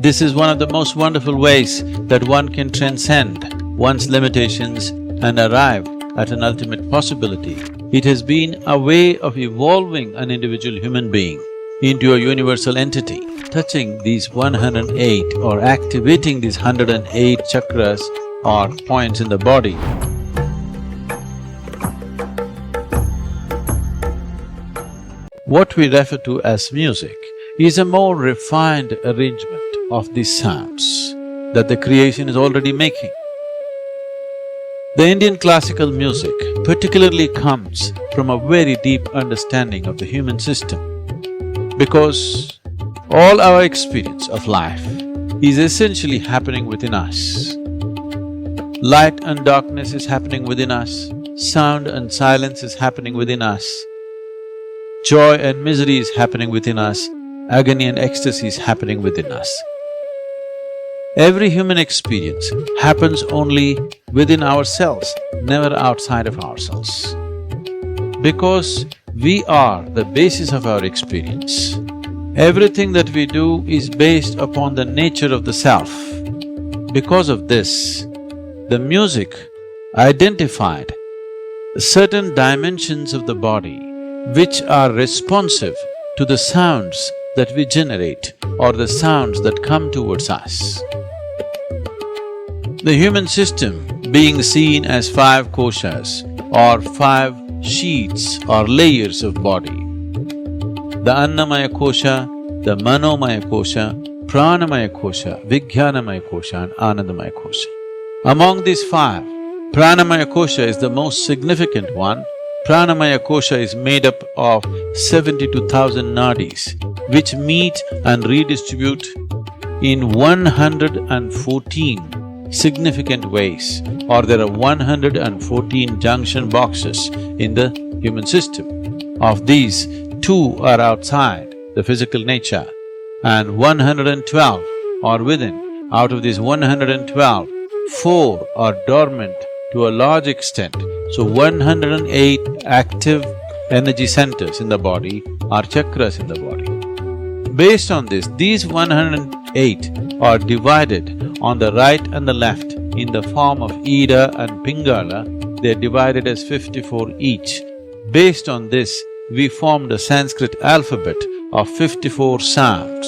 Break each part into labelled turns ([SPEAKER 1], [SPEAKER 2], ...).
[SPEAKER 1] This is one of the most wonderful ways that one can transcend one's limitations and arrive at an ultimate possibility. It has been a way of evolving an individual human being into a universal entity, touching these 108 or activating these 108 chakras or points in the body. What we refer to as music is a more refined arrangement of these sounds that the creation is already making. The Indian classical music particularly comes from a very deep understanding of the human system, because all our experience of life is essentially happening within us. Light and darkness is happening within us, sound and silence is happening within us, joy and misery is happening within us, agony and ecstasy is happening within us. Every human experience happens only within ourselves, never outside of ourselves. Because we are the basis of our experience, everything that we do is based upon the nature of the self. Because of this, the music identified certain dimensions of the body which are responsive to the sounds that we generate or the sounds that come towards us. The human system being seen as 5 koshas or 5 sheets or layers of body. The Annamaya kosha, the Manomaya kosha, Pranamaya kosha, Vijnanamaya kosha and Anandamaya kosha. Among these 5, Pranamaya kosha is the most significant one. Pranamaya kosha is made up of 72,000 nadis, which meet and redistribute in 114 significant ways, or there are 114 junction boxes in the human system. Of these, 2 are outside the physical nature and 112 are within. Out of these 112, 4 are dormant to a large extent. So 108 active energy centers in the body are chakras in the body. Based on this, these 108 are divided on the right and the left in the form of Ida and Pingala. They're divided as 54 each. Based on this, we formed a Sanskrit alphabet of 54 sounds.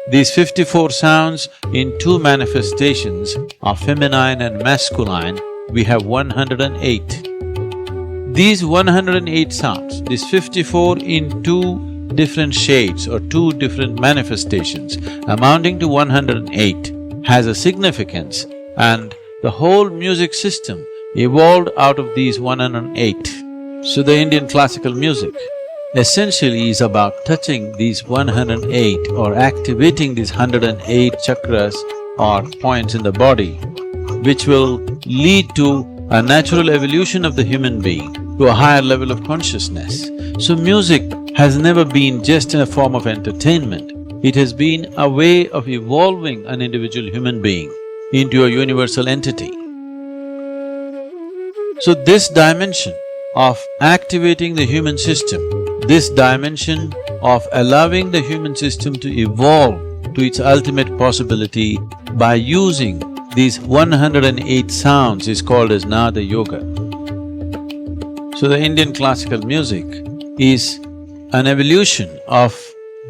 [SPEAKER 1] These 54 sounds in 2 manifestations of feminine and masculine, we have 108. These 108 sounds, these 54 in 2 different shades or 2 different manifestations amounting to 108 has a significance, and the whole music system evolved out of these 108. So the Indian classical music essentially is about touching these 108 or activating these 108 chakras or points in the body, which will lead to a natural evolution of the human being to a higher level of consciousness. So music has never been just a form of entertainment, it has been a way of evolving an individual human being into a universal entity. So this dimension of activating the human system, this dimension of allowing the human system to evolve to its ultimate possibility by using these 108 sounds is called as Nada Yoga. So the Indian classical music is an evolution of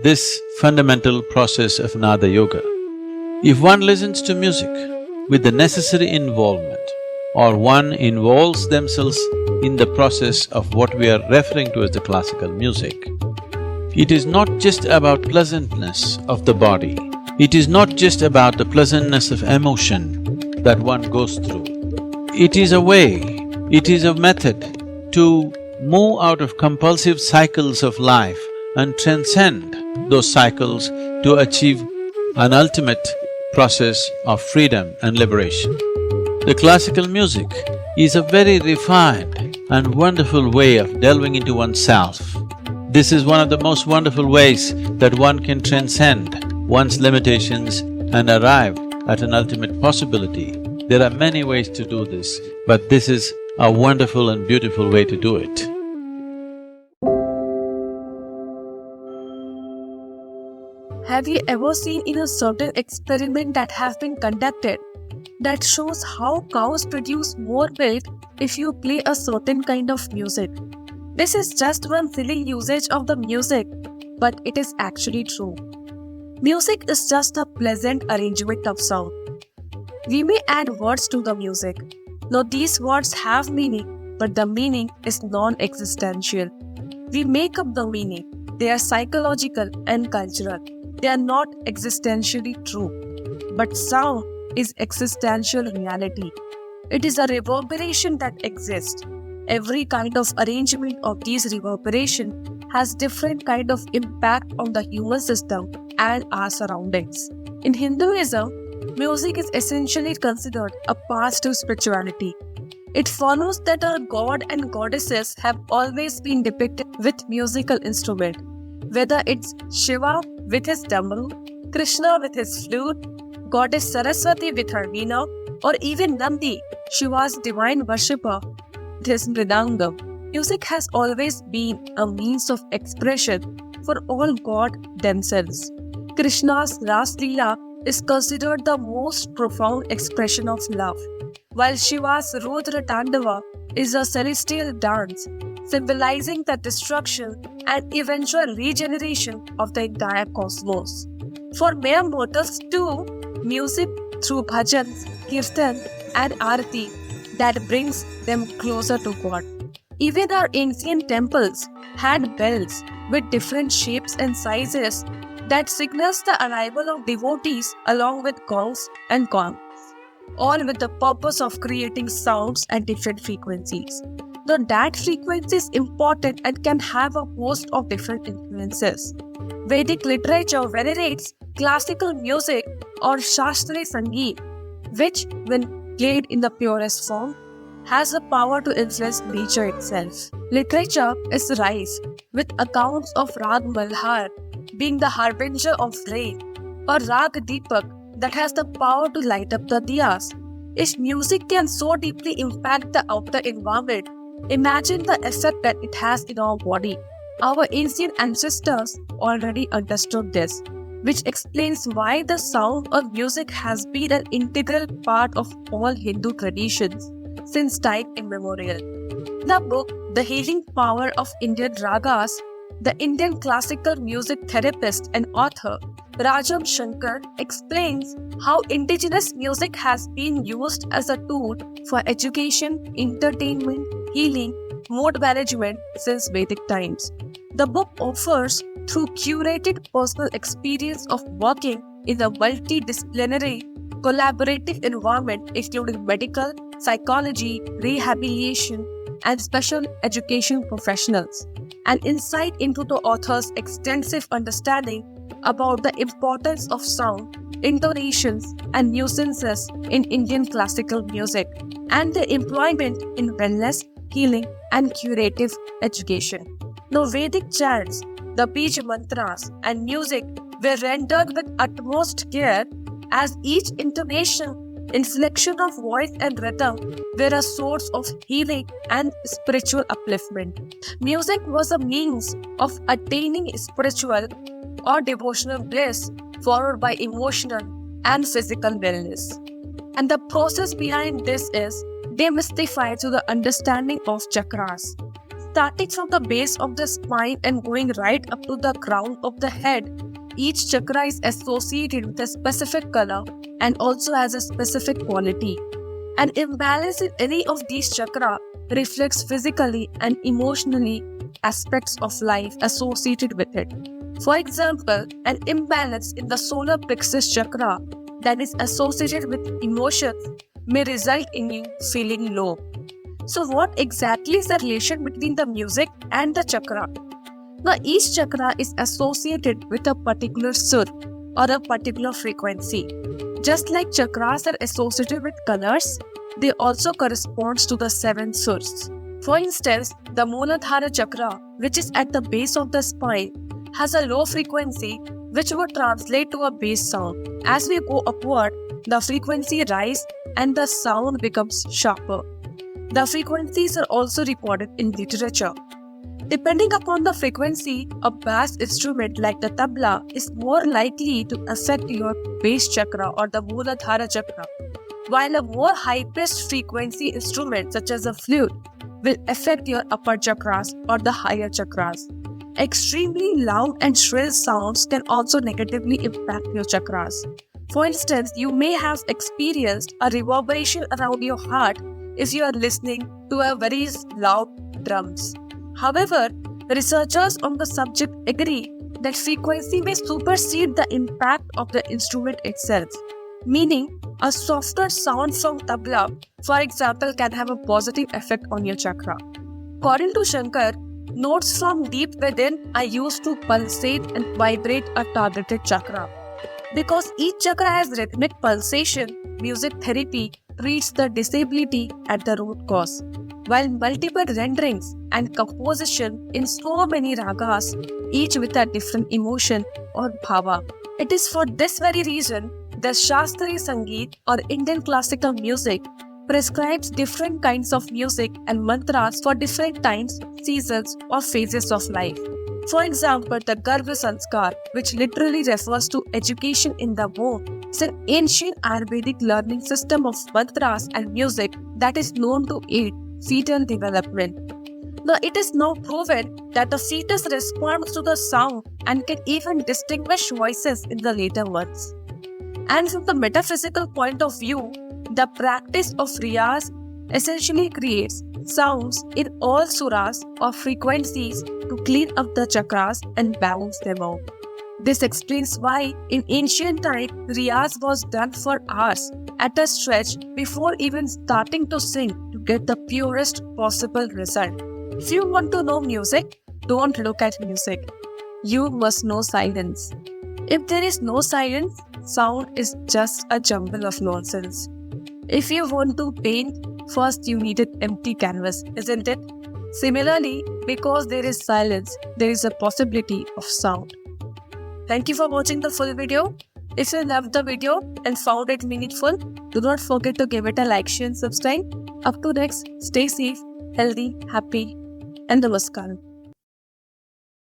[SPEAKER 1] this fundamental process of Nada Yoga. If one listens to music with the necessary involvement, or one involves themselves in the process of what we are referring to as the classical music, it is not just about pleasantness of the body, it is not just about the pleasantness of emotion that one goes through. It is a way, it is a method to move out of compulsive cycles of life and transcend those cycles to achieve an ultimate process of freedom and liberation. The classical music is a very refined and wonderful way of delving into oneself. This is one of the most wonderful ways that one can transcend one's limitations and arrive at an ultimate possibility. There are many ways to do this, but this is a wonderful and beautiful way to do it.
[SPEAKER 2] Have you ever seen in a certain experiment that have been conducted that shows how cows produce more milk if you play a certain kind of music? This is just one silly usage of the music, but it is actually true. Music is just a pleasant arrangement of sound. We may add words to the music. Now these words have meaning, but the meaning is non-existential. We make up the meaning. They are psychological and cultural. They are not existentially true. But sound is existential reality. It is a reverberation that exists. Every kind of arrangement of these reverberation has different kind of impact on the human system and our surroundings. In Hinduism, music is essentially considered a path to spirituality. It follows that our god and goddesses have always been depicted with musical instruments, whether it's Shiva with his damaru, Krishna with his flute, goddess Saraswati with her veena, or even Nandi, Shiva's divine worshipper, with his mridangam. Music has always been a means of expression for all gods themselves. Krishna's Ras Leela is considered the most profound expression of love, while Shiva's Rudra Tandava is a celestial dance, symbolizing the destruction and eventual regeneration of the entire cosmos. For mere mortals too, music through bhajans, kirtan and arati that brings them closer to God. Even our ancient temples had bells with different shapes and sizes that signals the arrival of devotees along with gongs and gongs, all with the purpose of creating sounds at different frequencies. Though that frequency is important and can have a host of different influences. Vedic literature venerates classical music or Shastri Sangeet, which, when played in the purest form, has the power to influence nature itself. Literature is rife with accounts of Rag Malhar being the harbinger of rain, or Rag Deepak that has the power to light up the diyas. If music can so deeply impact the outer environment, imagine the effect that it has in our body. Our ancient ancestors already understood this, which explains why the sound of music has been an integral part of all Hindu traditions since time immemorial. The book, The Healing Power of Indian Ragas, the Indian classical music therapist and author Rajam Shankar explains how indigenous music has been used as a tool for education, entertainment, healing, mood management since Vedic times. The book offers, through curated personal experience of working in a multidisciplinary, collaborative environment including medical, psychology, rehabilitation, and special education professionals, an insight into the author's extensive understanding about the importance of sound, intonations, and nuances in Indian classical music, and their employment in wellness, healing, and curative education. Now, Vedic chants, the Bij mantras, and music were rendered with utmost care, as each intonation, inflection of voice and rhythm were a source of healing and spiritual upliftment. Music was a means of attaining spiritual or devotional bliss, followed by emotional and physical wellness. And the process behind this is demystified to the understanding of chakras. Starting from the base of the spine and going right up to the crown of the head, each chakra is associated with a specific color and also has a specific quality. An imbalance in any of these chakras reflects physically and emotionally aspects of life associated with it. For example, an imbalance in the solar plexus chakra that is associated with emotions may result in you feeling low. So what exactly is the relation between the music and the chakra? Now, each chakra is associated with a particular sur or a particular frequency. Just like chakras are associated with colors, they also correspond to the 7 surs. For instance, the Mooladhara chakra, which is at the base of the spine, has a low frequency which would translate to a bass sound. As we go upward, the frequency rises and the sound becomes sharper. The frequencies are also recorded in literature. Depending upon the frequency, a bass instrument like the tabla is more likely to affect your base chakra or the Muladhara chakra, while a more high-pitched frequency instrument such as a flute will affect your upper chakras or the higher chakras. Extremely loud and shrill sounds can also negatively impact your chakras. For instance, you may have experienced a reverberation around your heart if you are listening to a very loud drums. However, researchers on the subject agree that frequency may supersede the impact of the instrument itself, meaning a softer sound from tabla, for example, can have a positive effect on your chakra. According to Shankar, notes from deep within are used to pulsate and vibrate a targeted chakra. Because each chakra has rhythmic pulsation, music therapy treats the disability at the root cause, while multiple renderings and composition in so many ragas, each with a different emotion or bhava. It is for this very reason the Shastriya Sangeet or Indian classical music prescribes different kinds of music and mantras for different times, seasons, or phases of life. For example, the Garbha Sanskar, which literally refers to education in the womb, is an ancient Ayurvedic learning system of mantras and music that is known to aid fetal development. Now, it is now proven that the fetus responds to the sound and can even distinguish voices in the later ones. And from the metaphysical point of view, the practice of riyaz essentially creates sounds in all suras or frequencies to clean up the chakras and balance them out. This explains why in ancient time riyaz was done for hours at a stretch before even starting to sing to get the purest possible result. If you want to know music, don't look at music. You must know silence. If there is no silence, sound is just a jumble of nonsense. If you want to paint, first you need an empty canvas, isn't it? Similarly, because there is silence, there is a possibility of sound. Thank you for watching the full video. If you loved the video and found it meaningful, do not forget to give it a like, share and subscribe. Up to next, stay safe, healthy, happy and namaskar.